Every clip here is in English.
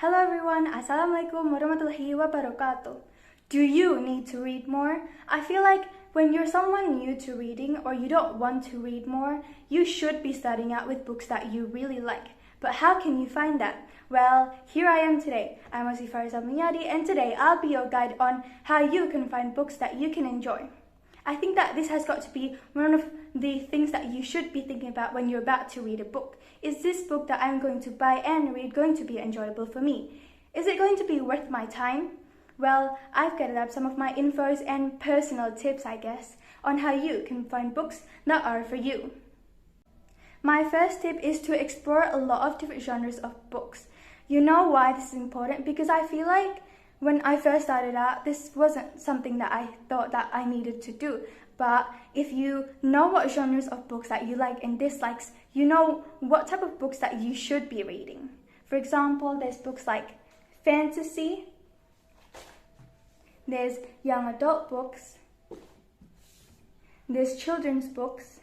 Hello everyone, Assalamualaikum warahmatullahi wabarakatuh. Do you need to read more? I feel like when you're someone new to reading or you don't want to read more, you should be starting out with books that you really like. But how can you find that? Well, here I am today. I'm Aussie Fariza Mulyadi, and today I'll be your guide on how you can find books that you can enjoy. I think that this has got to be one of the things that you should be thinking about when you're about to read a book. Is this book that I'm going to buy and read going to be enjoyable for me? Is it going to be worth my time? Well, I've gathered up some of my infos and personal tips, I guess, on how you can find books that are for you. My first tip is to explore a lot of different genres of books. You know why this is important? Because I feel like when I first started out, this wasn't something that I thought that I needed to do. But if you know what genres of books that you like and dislikes, you know what type of books that you should be reading. For example, there's books like fantasy, there's young adult books, there's children's books,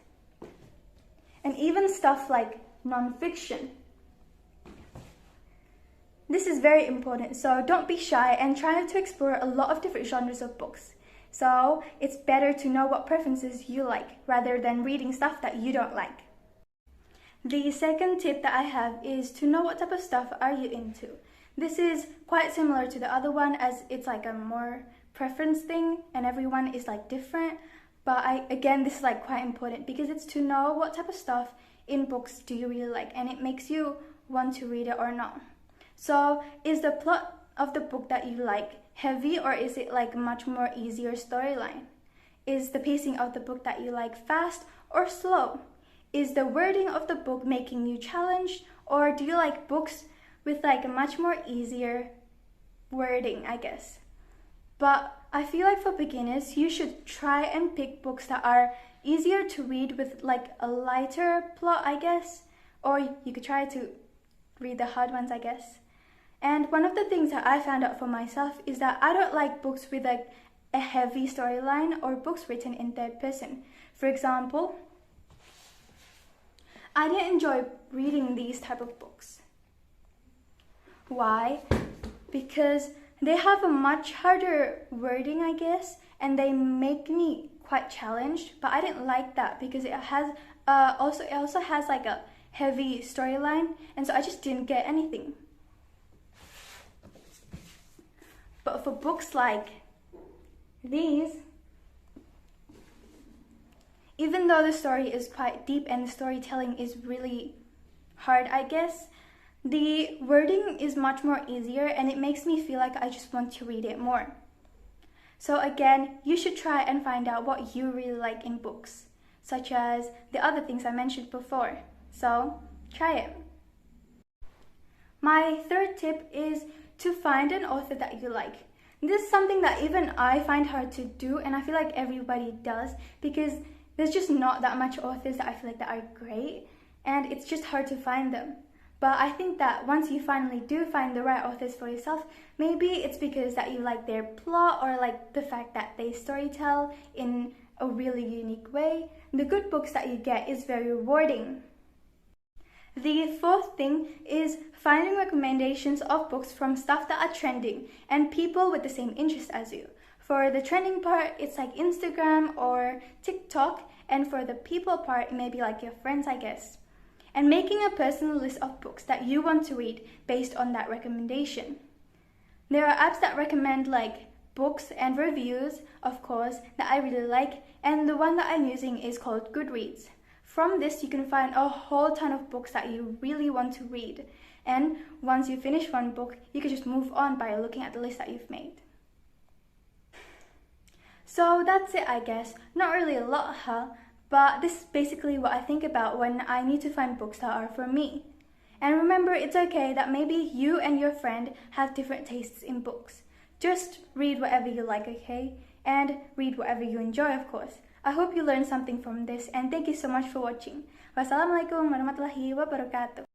and even stuff like non-fiction. This is very important, so don't be shy and try to explore a lot of different genres of books. So it's better to know what preferences you like rather than reading stuff that you don't like. The second tip that I have is to know what type of stuff are you into. This is quite similar to the other one, as it's like a more preference thing and everyone is like different. But again, this is like quite important because it's to know what type of stuff in books do you really like, and it makes you want to read it or not. So is the plot of the book that you like heavy, or is it like much more easier storyline? Is the pacing of the book that you like fast or slow? Is the wording of the book making you challenged, or do you like books with like a much more easier wording, I guess? But I feel like for beginners, you should try and pick books that are easier to read with like a lighter plot, I guess. Or you could try to read the hard ones, I guess. And one of the things that I found out for myself is that I don't like books with like a heavy storyline or books written in third person. For example, I didn't enjoy reading these type of books. Why? Because they have a much harder wording, I guess, and they make me quite challenged. But I didn't like that because it also has like a heavy storyline, and so I just didn't get anything. But for books like these, even though the story is quite deep and the storytelling is really hard, I guess, the wording is much more easier and it makes me feel like I just want to read it more. So again, you should try and find out what you really like in books, such as the other things I mentioned before. So try it. My third tip is to find an author that you like. This is something that even I find hard to do, and I feel like everybody does, because there's just not that much authors that I feel like that are great, and it's just hard to find them. But I think that once you finally do find the right authors for yourself, maybe it's because that you like their plot or like the fact that they storytell in a really unique way. The good books that you get is very rewarding. The fourth thing is finding recommendations of books from stuff that are trending and people with the same interest as you. For the trending part, it's like Instagram or TikTok, and for the people part, it may be like your friends, I guess. And making a personal list of books that you want to read based on that recommendation. There are apps that recommend like books and reviews, of course, that I really like, and the one that I'm using is called Goodreads. From this, you can find a whole ton of books that you really want to read. And once you finish one book, you can just move on by looking at the list that you've made. So that's it, I guess. Not really a lot, huh? But this is basically what I think about when I need to find books that are for me. And remember, it's okay that maybe you and your friend have different tastes in books. Just read whatever you like, okay? And read whatever you enjoy, of course. I hope you learned something from this, and thank you so much for watching. Wassalamualaikum warahmatullahi wabarakatuh.